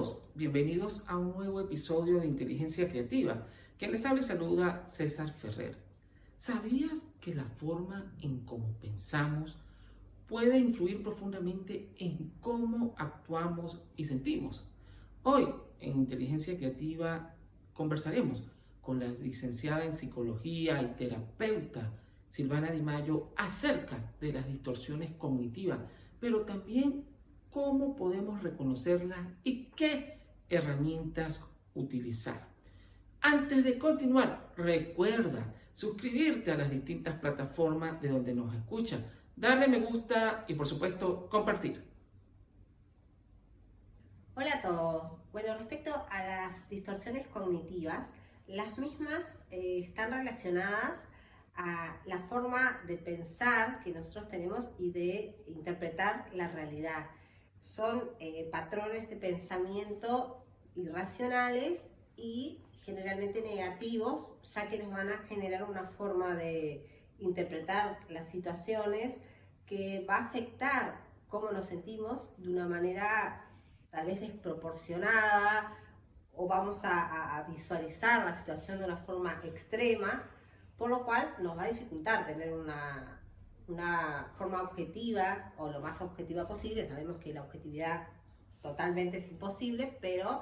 todos, bienvenidos a un nuevo episodio de Inteligencia Creativa. Quien les habla y saluda, César Ferrer. ¿Sabías que la forma en cómo pensamos puede influir profundamente en cómo actuamos y sentimos? Hoy, en Inteligencia Creativa, conversaremos con la licenciada en Psicología y terapeuta Silvana Di Mayo acerca de las distorsiones cognitivas, pero también cómo podemos reconocerlas y qué herramientas utilizar. Antes de continuar, recuerda suscribirte a las distintas plataformas de donde nos escuchan, darle me gusta y por supuesto compartir. Hola a todos. Bueno, respecto a las distorsiones cognitivas, las mismas están relacionadas a la forma de pensar que nosotros tenemos y de interpretar la realidad. Son patrones de pensamiento irracionales y generalmente negativos, ya que nos van a generar una forma de interpretar las situaciones que va a afectar cómo nos sentimos de una manera tal vez desproporcionada, o vamos a visualizar la situación de una forma extrema, por lo cual nos va a dificultar tener una forma objetiva o lo más objetiva posible. Sabemos que la objetividad totalmente es imposible, pero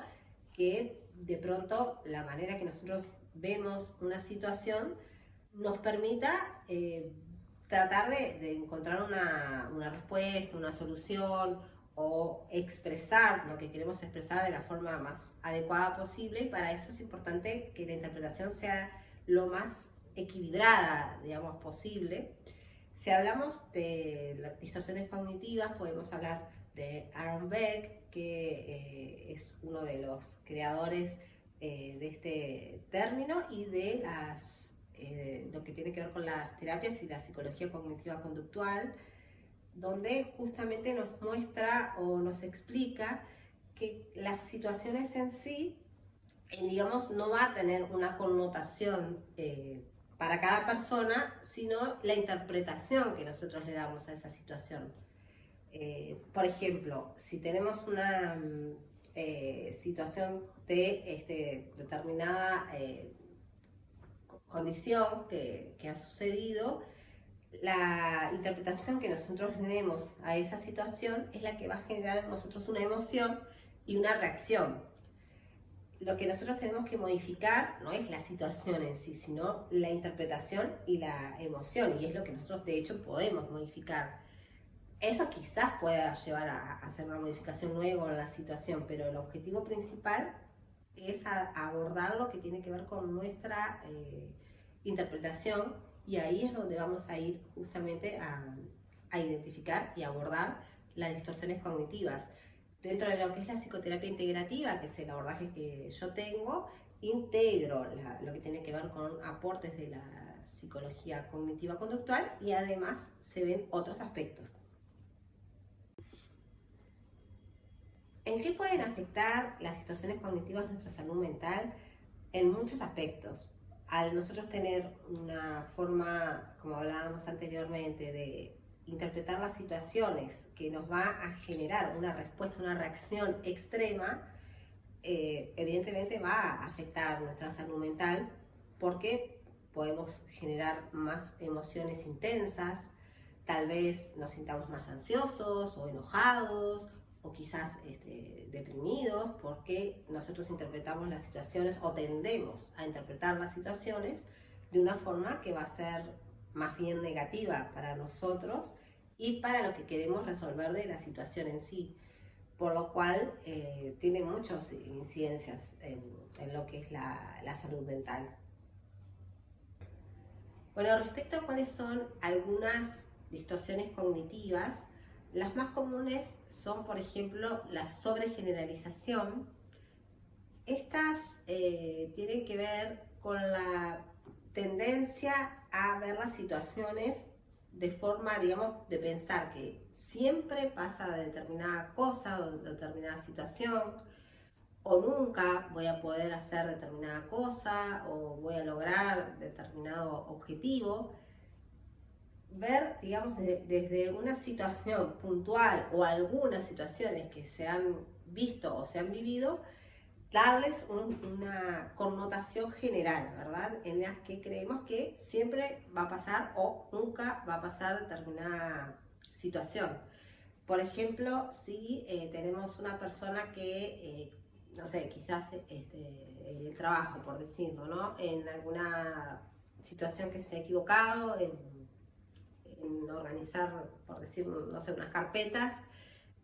que de pronto la manera que nosotros vemos una situación nos permita tratar de encontrar una respuesta, una solución, o expresar lo que queremos expresar de la forma más adecuada posible. Y para eso es importante que la interpretación sea lo más equilibrada, digamos, posible. Si hablamos de las distorsiones cognitivas, podemos hablar de Aaron Beck, que es uno de los creadores de este término y de lo que tiene que ver con las terapias y la psicología cognitiva conductual, donde justamente nos muestra o nos explica que las situaciones en sí, digamos, no va a tener una connotación para cada persona, sino la interpretación que nosotros le damos a esa situación. Por ejemplo, si tenemos una situación de determinada condición que ha sucedido, la interpretación que nosotros le demos a esa situación es la que va a generar en nosotros una emoción y una reacción. Lo que nosotros tenemos que modificar no es la situación en sí, sino la interpretación y la emoción, y es lo que nosotros de hecho podemos modificar. Eso quizás pueda llevar a hacer una modificación luego en la situación, pero el objetivo principal es abordar lo que tiene que ver con nuestra interpretación. Y ahí es donde vamos a ir justamente a identificar y abordar las distorsiones cognitivas. Dentro de lo que es la psicoterapia integrativa, que es el abordaje que yo tengo, integro lo que tiene que ver con aportes de la psicología cognitiva conductual, y además se ven otros aspectos. ¿En qué pueden afectar las distorsiones cognitivas nuestra salud mental? En muchos aspectos. Al nosotros tener una forma, como hablábamos anteriormente, de interpretar las situaciones que nos va a generar una respuesta, una reacción extrema, evidentemente va a afectar nuestra salud mental, porque podemos generar más emociones intensas, tal vez nos sintamos más ansiosos o enojados, o quizás deprimidos, porque nosotros interpretamos las situaciones o tendemos a interpretar las situaciones de una forma que va a ser más bien negativa para nosotros y para lo que queremos resolver de la situación en sí, por lo cual tiene muchas incidencias en lo que es la salud mental. Bueno, respecto a cuáles son algunas distorsiones cognitivas, las más comunes son, por ejemplo, la sobregeneralización. Estas tienen que ver con la tendencia a ver las situaciones de forma, digamos, de pensar que siempre pasa determinada cosa o determinada situación, o nunca voy a poder hacer determinada cosa, o voy a lograr determinado objetivo. Ver, digamos, desde una situación puntual o algunas situaciones que se han visto o se han vivido, darles una connotación general, ¿verdad? En las que creemos que siempre va a pasar o nunca va a pasar determinada situación. Por ejemplo, si tenemos una persona que, no sé, quizás en el trabajo, por decirlo, ¿no? En alguna situación que se ha equivocado, en organizar, por decir, no sé, unas carpetas,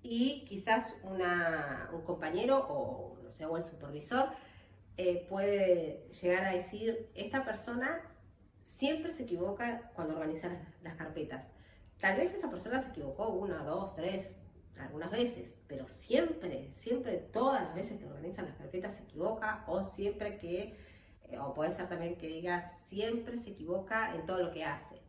y quizás un compañero o, no sé, o el supervisor puede llegar a decir, esta persona siempre se equivoca cuando organiza las carpetas. Tal vez esa persona se equivocó una, dos, tres, algunas veces, pero siempre, siempre, todas las veces que organiza las carpetas se equivoca, o siempre que, o puede ser también que diga, siempre se equivoca en todo lo que hace.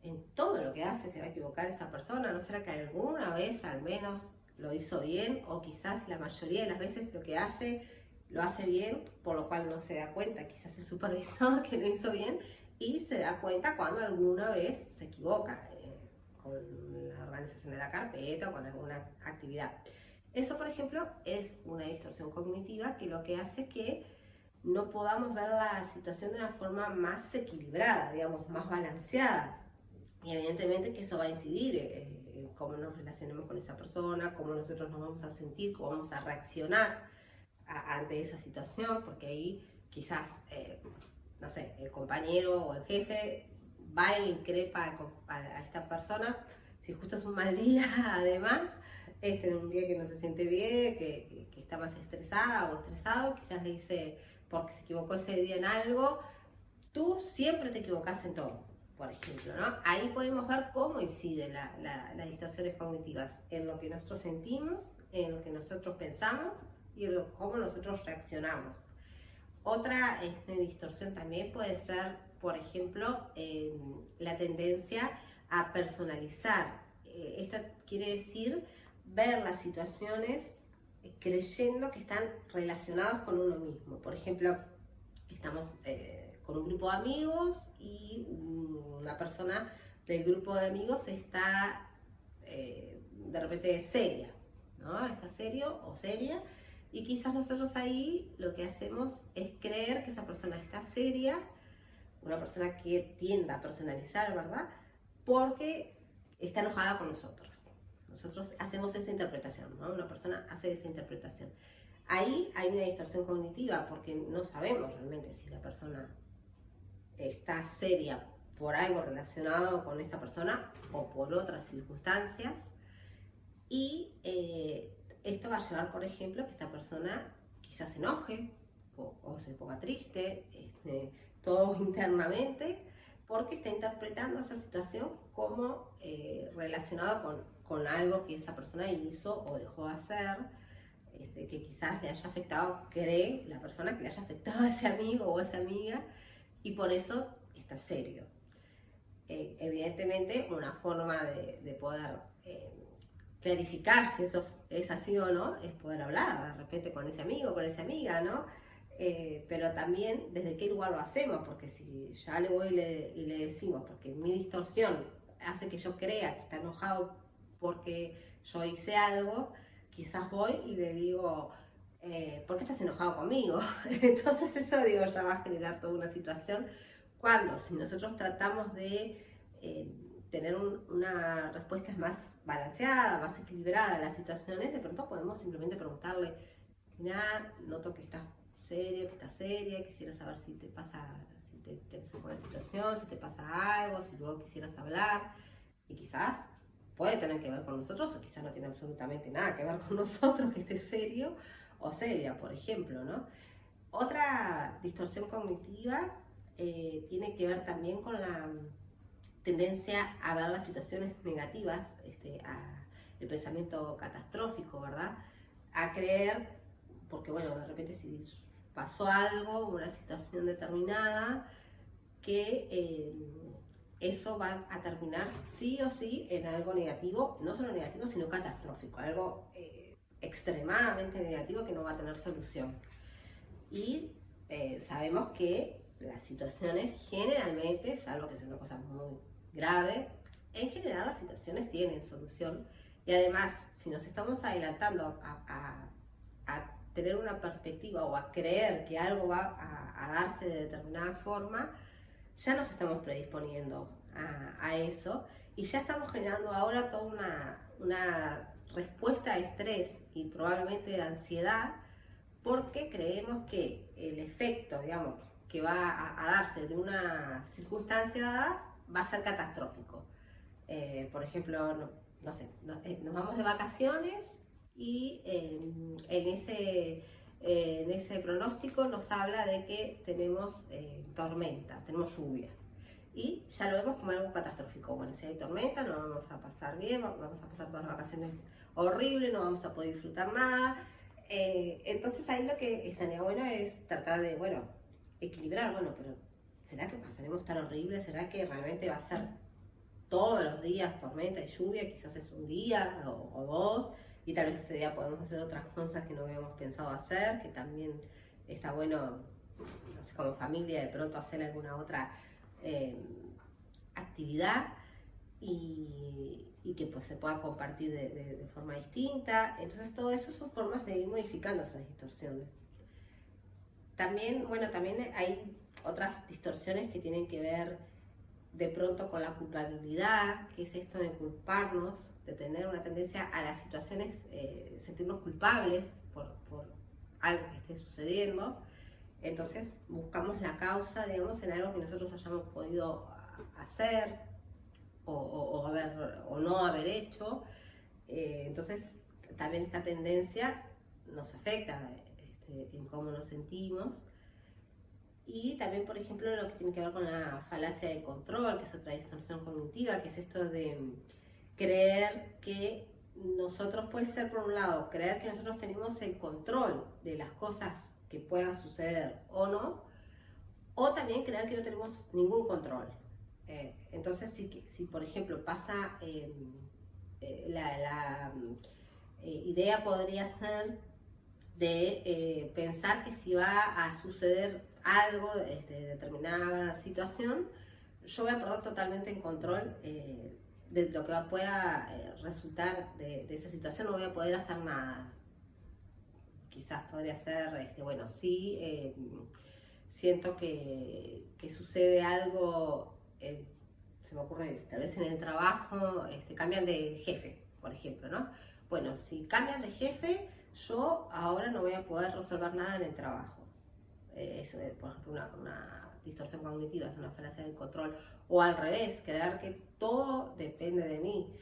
En todo lo que hace se va a equivocar esa persona, ¿no será que alguna vez al menos lo hizo bien? O quizás la mayoría de las veces lo que hace, lo hace bien, por lo cual no se da cuenta, quizás el supervisor que lo hizo bien, y se da cuenta cuando alguna vez se equivoca con la organización de la carpeta o con alguna actividad. Eso, por ejemplo, es una distorsión cognitiva que lo que hace es que no podamos ver la situación de una forma más equilibrada, digamos, más balanceada. Y evidentemente que eso va a incidir en cómo nos relacionemos con esa persona, cómo nosotros nos vamos a sentir, cómo vamos a reaccionar ante esa situación, porque ahí quizás, no sé, el compañero o el jefe va y increpa a esta persona, si justo es un mal día, además, un día que no se siente bien, que está más estresada o estresado, quizás le dice, porque se equivocó ese día en algo, tú siempre te equivocas en todo, por ejemplo, ¿no? Ahí podemos ver cómo inciden las distorsiones cognitivas en lo que nosotros sentimos, en lo que nosotros pensamos y en cómo nosotros reaccionamos. Otra distorsión también puede ser, por ejemplo, la tendencia a personalizar. Esto quiere decir ver las situaciones creyendo que están relacionadas con uno mismo. Por ejemplo, estamos con un grupo de amigos y una persona del grupo de amigos está de repente seria, ¿no? Está serio o seria, y quizás nosotros ahí lo que hacemos es creer que esa persona está seria, una persona que tiende a personalizar, ¿verdad? Porque está enojada con nosotros. Nosotros hacemos esa interpretación, ¿no? Una persona hace esa interpretación. Ahí hay una distorsión cognitiva porque no sabemos realmente si la persona está seria por algo relacionado con esta persona o por otras circunstancias. Y esto va a llevar, por ejemplo, que esta persona quizás se enoje o se ponga triste, todo internamente, porque está interpretando esa situación como relacionado con algo que esa persona hizo o dejó de hacer, que quizás le haya afectado, cree la persona que le haya afectado a ese amigo o a esa amiga, y por eso está serio. Evidentemente, una forma de poder clarificar si eso es así o no es poder hablar de repente con ese amigo, con esa amiga, ¿no? Pero también desde qué lugar lo hacemos, porque si ya le voy y le decimos, porque mi distorsión hace que yo crea que está enojado porque yo hice algo, quizás voy y le digo, ¿por qué estás enojado conmigo? Entonces eso, digo, ya va a generar toda una situación, cuando si nosotros tratamos de tener una respuesta más balanceada, más equilibrada a las situaciones, de pronto podemos simplemente preguntarle, mira, noto que estás serio, que estás seria, quisiera saber si te pasa, si te tenés alguna situación, si te pasa algo, si luego quisieras hablar, y quizás puede tener que ver con nosotros, o quizás no tiene absolutamente nada que ver con nosotros, que esté serio o seria, por ejemplo, ¿no? Otra distorsión cognitiva tiene que ver también con la tendencia a ver las situaciones negativas, el pensamiento catastrófico, ¿verdad? A creer, porque bueno, de repente si pasó algo, una situación determinada, que eso va a terminar sí o sí en algo negativo, no solo negativo, sino catastrófico, algo extremadamente negativo que no va a tener solución. Y sabemos que las situaciones generalmente, salvo que sea una cosa muy grave, en general las situaciones tienen solución, y además si nos estamos adelantando a a tener una perspectiva o a creer que algo va a darse de determinada forma, ya nos estamos predisponiendo a eso y ya estamos generando ahora toda una respuesta de estrés y probablemente de ansiedad, porque creemos que el efecto, digamos, que va a darse de una circunstancia dada va a ser catastrófico. Por ejemplo, no sé, nos vamos de vacaciones y en ese pronóstico nos habla de que tenemos tormenta, tenemos lluvia. Y ya lo vemos como algo catastrófico. Bueno, si hay tormenta no vamos a pasar bien, vamos a pasar todas las vacaciones horribles, no vamos a poder disfrutar nada. Entonces ahí lo que estaría bueno es tratar de, bueno, equilibrar, bueno, pero ¿será que pasaremos tan horrible? ¿Será que realmente va a ser todos los días tormenta y lluvia? Quizás es un día o dos, y tal vez ese día podemos hacer otras cosas que no habíamos pensado hacer, que también está bueno, no sé, como familia de pronto hacer alguna otra actividad y que pues se pueda compartir de forma distinta. Entonces todo eso son formas de ir modificando esas distorsiones. También, bueno, también hay otras distorsiones que tienen que ver de pronto con la culpabilidad, que es esto de culparnos, de tener una tendencia a las situaciones, sentirnos culpables por algo que esté sucediendo. Entonces buscamos la causa, digamos, en algo que nosotros hayamos podido hacer o no haber hecho. Entonces también esta tendencia nos afecta en cómo nos sentimos. Y también, por ejemplo, lo que tiene que ver con la falacia de control, que es otra distorsión cognitiva, que es esto de creer que nosotros, puede ser por un lado, creer que nosotros tenemos el control de las cosas que puedan suceder o no, o también creer que no tenemos ningún control. Entonces, si por ejemplo pasa, la idea podría ser de pensar que si va a suceder algo de determinada situación, yo voy a perder totalmente el control de lo que pueda resultar de esa situación, no voy a poder hacer nada. Quizás podría ser, bueno, sí, siento que sucede algo, se me ocurre, tal vez en el trabajo, cambian de jefe, por ejemplo, ¿no? Bueno, si cambian de jefe, yo ahora no voy a poder resolver nada en el trabajo. Es, por ejemplo, una distorsión cognitiva, es una falacia del control. O al revés, creer que todo depende de mí.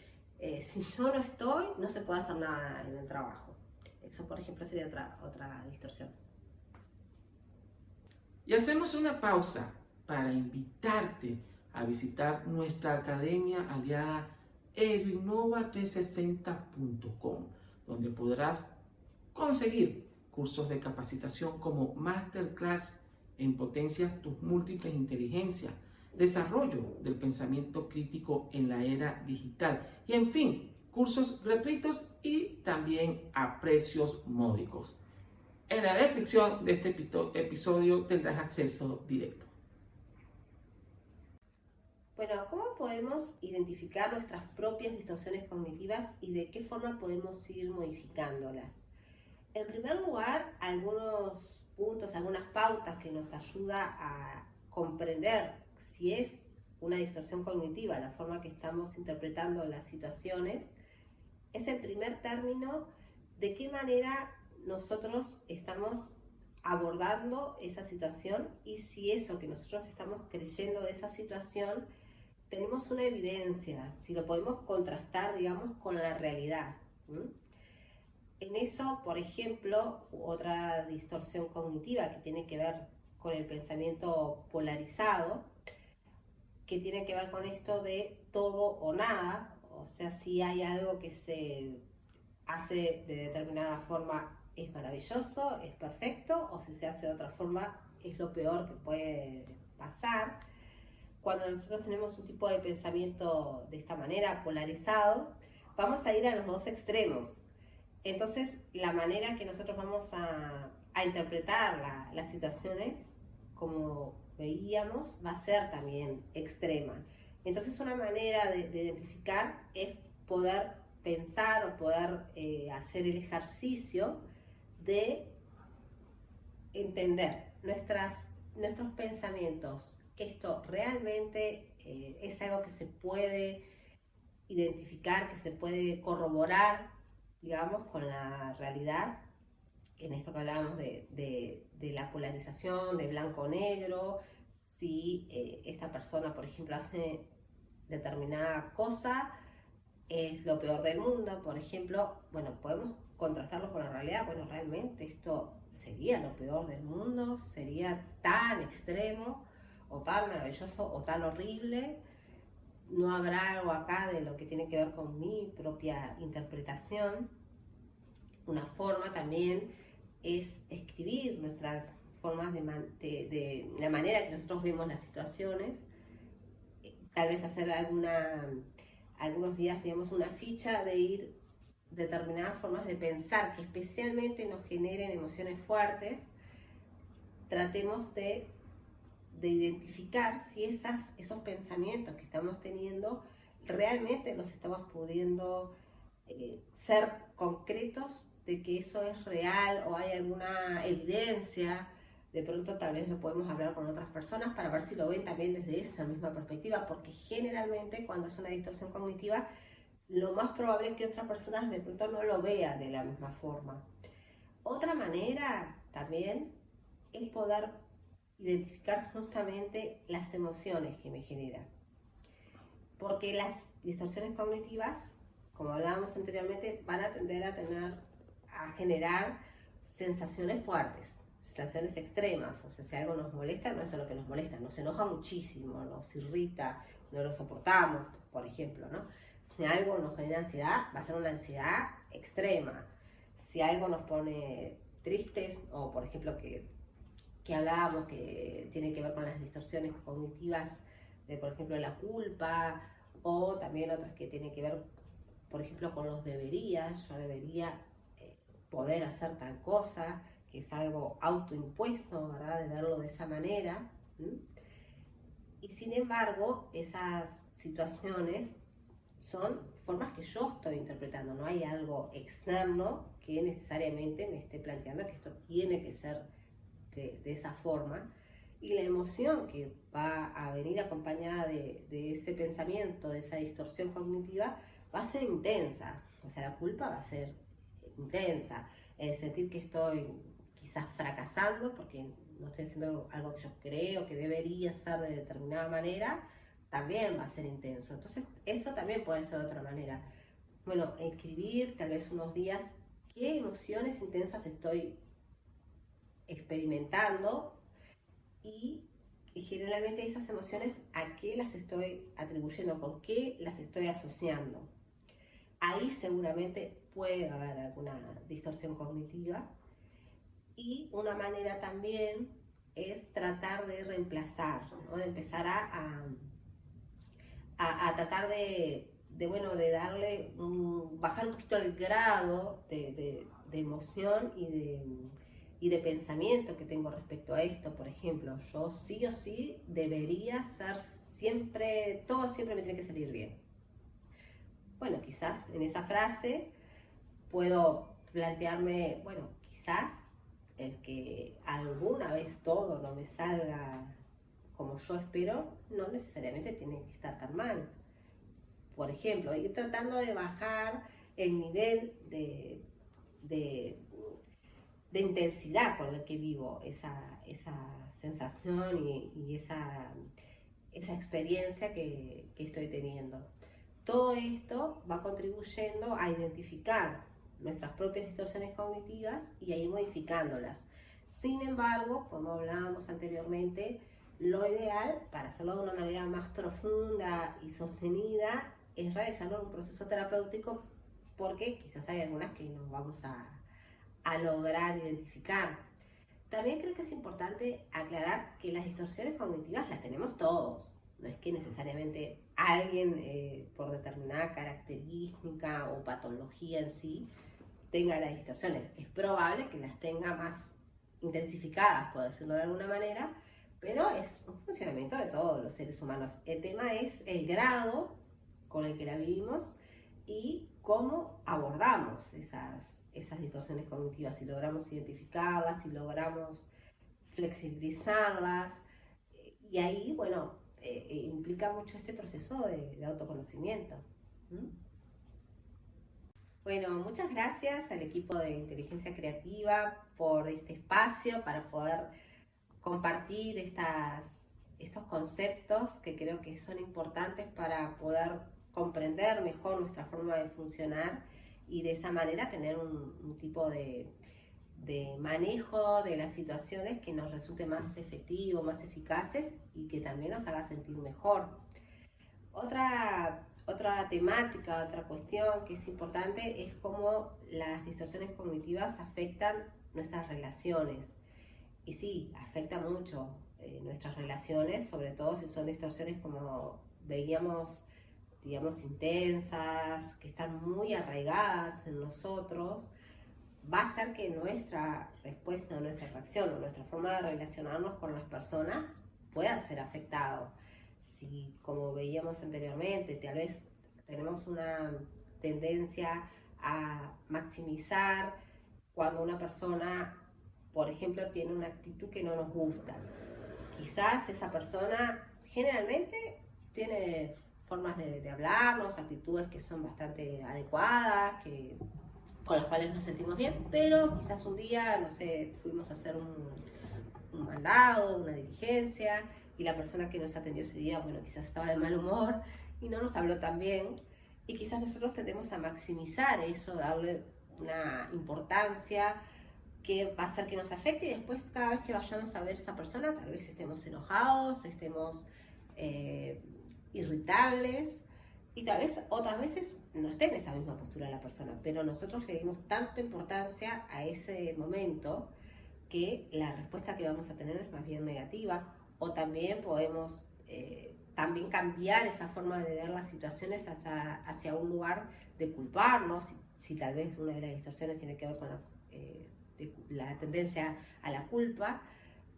Si yo no estoy, no se puede hacer nada en el trabajo. Eso, por ejemplo, sería otra distorsión. Y hacemos una pausa para invitarte a visitar nuestra academia aliada eduinnova360.com, donde podrás conseguir cursos de capacitación como Masterclass en Potencia tus múltiples inteligencias, desarrollo del pensamiento crítico en la era digital y, en fin, cursos gratuitos y también a precios módicos. En la descripción de este episodio tendrás acceso directo. Bueno, ¿cómo podemos identificar nuestras propias distorsiones cognitivas y de qué forma podemos ir modificándolas? En primer lugar, algunos puntos, algunas pautas que nos ayuda a comprender si es una distorsión cognitiva, la forma que estamos interpretando las situaciones, es en primer término de qué manera nosotros estamos abordando esa situación y si eso que nosotros estamos creyendo de esa situación tenemos una evidencia, si lo podemos contrastar, digamos, con la realidad. En eso, por ejemplo, otra distorsión cognitiva que tiene que ver con el pensamiento polarizado, que tiene que ver con esto de todo o nada, o sea, si hay algo que se hace de determinada forma es maravilloso, es perfecto, o si se hace de otra forma es lo peor que puede pasar. Cuando nosotros tenemos un tipo de pensamiento de esta manera, polarizado, vamos a ir a los dos extremos. Entonces, la manera que nosotros vamos a interpretar las situaciones, como veíamos, va a ser también extrema. Entonces, una manera de identificar es poder pensar o poder hacer el ejercicio de entender nuestros pensamientos. Esto realmente es algo que se puede identificar, que se puede corroborar, digamos, con la realidad. En esto que hablábamos de la polarización, de blanco-negro, si esta persona, por ejemplo, hace determinada cosa, es lo peor del mundo, por ejemplo, bueno, podemos contrastarlo con la realidad. Bueno, realmente esto sería lo peor del mundo, sería tan extremo, o tan maravilloso, o tan horrible. No habrá algo acá de lo que tiene que ver con mi propia interpretación. Una forma también es escribir nuestras formas de la manera que nosotros vemos las situaciones. Tal vez hacer algunos días, digamos, una ficha de ir determinadas formas de pensar que especialmente nos generen emociones fuertes. Tratemos de identificar si esos pensamientos que estamos teniendo realmente los estamos pudiendo ser concretos de que eso es real, o hay alguna evidencia. De pronto tal vez lo podemos hablar con otras personas para ver si lo ven también desde esa misma perspectiva, porque generalmente cuando es una distorsión cognitiva, lo más probable es que otras personas de pronto no lo vean de la misma forma. Otra manera también es poder identificar justamente las emociones que me generan. Porque las distorsiones cognitivas, como hablábamos anteriormente, van a tender a generar sensaciones fuertes, sensaciones extremas. O sea, si algo nos molesta, no es solo que nos molesta, nos enoja muchísimo, nos irrita, no lo soportamos, por ejemplo, ¿no? Si algo nos genera ansiedad, va a ser una ansiedad extrema. Si algo nos pone tristes, o por ejemplo que hablábamos que tiene que ver con las distorsiones cognitivas de, por ejemplo, la culpa, o también otras que tienen que ver, por ejemplo, con los deberías. Yo debería poder hacer tal cosa, que es algo autoimpuesto, ¿verdad? De verlo de esa manera. Y sin embargo, esas situaciones son formas que yo estoy interpretando, no hay algo externo que necesariamente me esté planteando que esto tiene que ser de esa forma. Y la emoción que va a venir acompañada de ese pensamiento, de esa distorsión cognitiva, va a ser intensa. O sea, la culpa va a ser intensa. El sentir que estoy quizás fracasando porque no estoy haciendo algo que yo creo que debería ser de determinada manera, también va a ser intenso. Entonces, eso también puede ser de otra manera. Bueno, escribir tal vez unos días qué emociones intensas estoy experimentando, y generalmente esas emociones a qué las estoy atribuyendo, con qué las estoy asociando. Ahí seguramente puede haber alguna distorsión cognitiva. Y una manera también es tratar de reemplazar, ¿no? De empezar a tratar de darle, bajar un poquito el grado de emoción y de pensamiento que tengo respecto a esto. Por ejemplo, yo sí o sí debería ser siempre, todo siempre me tiene que salir bien. Bueno, quizás en esa frase puedo plantearme, bueno, quizás el que alguna vez todo no me salga como yo espero, no necesariamente tiene que estar tan mal. Por ejemplo, ir tratando de bajar el nivel de intensidad con la que vivo esa sensación y esa experiencia que estoy teniendo. Todo esto va contribuyendo a identificar nuestras propias distorsiones cognitivas y a ir modificándolas. Sin embargo, como hablábamos anteriormente, lo ideal para hacerlo de una manera más profunda y sostenida es realizarlo en un proceso terapéutico, porque quizás hay algunas que no vamos a lograr identificar. También creo que es importante aclarar que las distorsiones cognitivas las tenemos todos. No es que necesariamente alguien por determinada característica o patología en sí tenga las distorsiones. Es probable que las tenga más intensificadas, por decirlo de alguna manera, pero es un funcionamiento de todos los seres humanos. El tema es el grado con el que la vivimos y cómo abordamos esas distorsiones cognitivas, si logramos identificarlas, si logramos flexibilizarlas. Y ahí, bueno, implica mucho este proceso de autoconocimiento. ¿Mm? Bueno, muchas gracias al equipo de Inteligencia Creativa por este espacio para poder compartir estos conceptos que creo que son importantes para poder comprender mejor nuestra forma de funcionar y de esa manera tener un tipo de manejo de las situaciones que nos resulte más efectivo, más eficaces y que también nos haga sentir mejor. Otra temática, otra cuestión que es importante es cómo las distorsiones cognitivas afectan nuestras relaciones. Y sí, afecta mucho nuestras relaciones, sobre todo si son distorsiones como veíamos, digamos, intensas, que están muy arraigadas en nosotros. Va a hacer que nuestra respuesta, nuestra reacción o nuestra forma de relacionarnos con las personas pueda ser afectado. Si, como veíamos anteriormente, tal vez tenemos una tendencia a maximizar cuando una persona, por ejemplo, tiene una actitud que no nos gusta. Quizás esa persona generalmente tiene formas de hablarnos, actitudes que son bastante adecuadas, con las cuales nos sentimos bien, pero quizás un día, no sé, fuimos a hacer un mandado, una diligencia, y la persona que nos atendió ese día, bueno, quizás estaba de mal humor y no nos habló tan bien, y quizás nosotros tendemos a maximizar eso, darle una importancia que va a hacer que nos afecte, y después cada vez que vayamos a ver a esa persona, tal vez estemos enojados, estemos irritables, y tal vez otras veces no esté en esa misma postura la persona, pero nosotros le dimos tanta importancia a ese momento que la respuesta que vamos a tener es más bien negativa, o también podemos también cambiar esa forma de ver las situaciones hacia un lugar de culparnos, si tal vez una de las distorsiones tiene que ver con la tendencia a la culpa,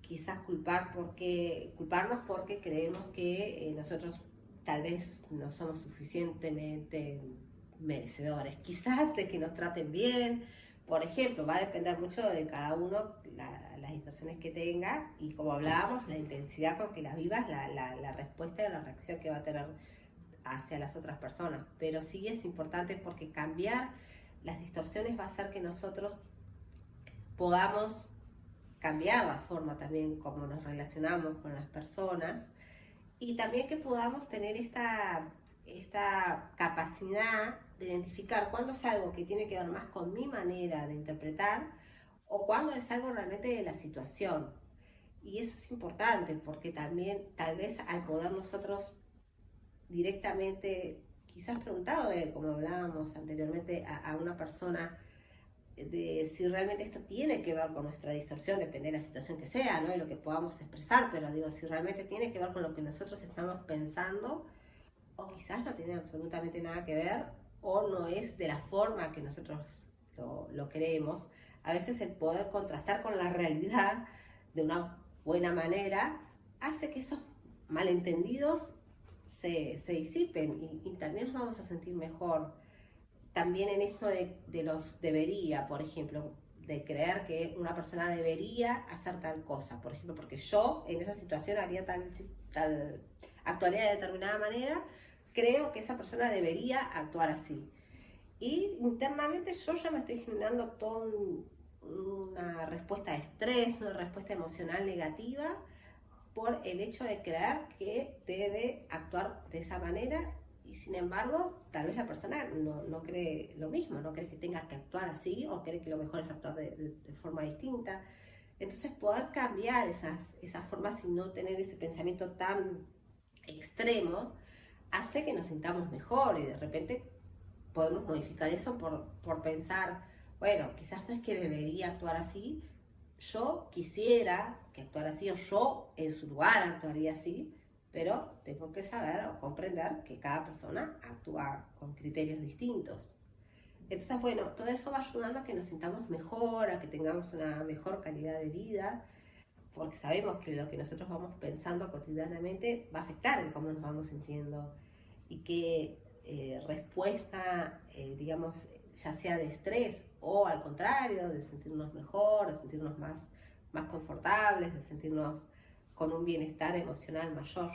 quizás culparnos porque creemos que nosotros tal vez no somos suficientemente merecedores, quizás de que nos traten bien. Por ejemplo, va a depender mucho de cada uno las distorsiones que tenga, y como hablábamos, la intensidad con que las vivas, la respuesta y la reacción que va a tener hacia las otras personas. Pero sí es importante, porque cambiar las distorsiones va a hacer que nosotros podamos cambiar la forma también como nos relacionamos con las personas, y también que podamos tener esta capacidad de identificar cuándo es algo que tiene que ver más con mi manera de interpretar o cuándo es algo realmente de la situación. Y eso es importante, porque también tal vez al poder nosotros directamente quizás preguntarle, como hablábamos anteriormente, a una persona de si realmente esto tiene que ver con nuestra distorsión, depende de la situación que sea, ¿no? Y lo que podamos expresar, pero digo, si realmente tiene que ver con lo que nosotros estamos pensando, o quizás no tiene absolutamente nada que ver, o no es de la forma que nosotros lo creemos. A veces el poder contrastar con la realidad de una buena manera hace que esos malentendidos se disipen, y también nos vamos a sentir mejor. También en esto de los debería, por ejemplo, de creer que una persona debería hacer tal cosa, por ejemplo, porque yo en esa situación haría actuaría de determinada manera, creo que esa persona debería actuar así. Y internamente yo ya me estoy generando toda una respuesta de estrés, una respuesta emocional negativa, por el hecho de creer que debe actuar de esa manera. Y sin embargo, tal vez la persona no cree lo mismo, no cree que tenga que actuar así, o cree que lo mejor es actuar de forma distinta. Entonces, poder cambiar esas formas y no tener ese pensamiento tan extremo hace que nos sintamos mejor, y de repente podemos modificar eso por pensar, bueno, quizás no es que debería actuar así, yo quisiera que actuara así, o yo en su lugar actuaría así, pero tengo que saber o comprender que cada persona actúa con criterios distintos. Entonces, bueno, todo eso va ayudando a que nos sintamos mejor, a que tengamos una mejor calidad de vida, porque sabemos que lo que nosotros vamos pensando cotidianamente va a afectar en cómo nos vamos sintiendo, y que respuesta, digamos, ya sea de estrés o al contrario, de sentirnos mejor, de sentirnos más confortables, de sentirnos con un bienestar emocional mayor.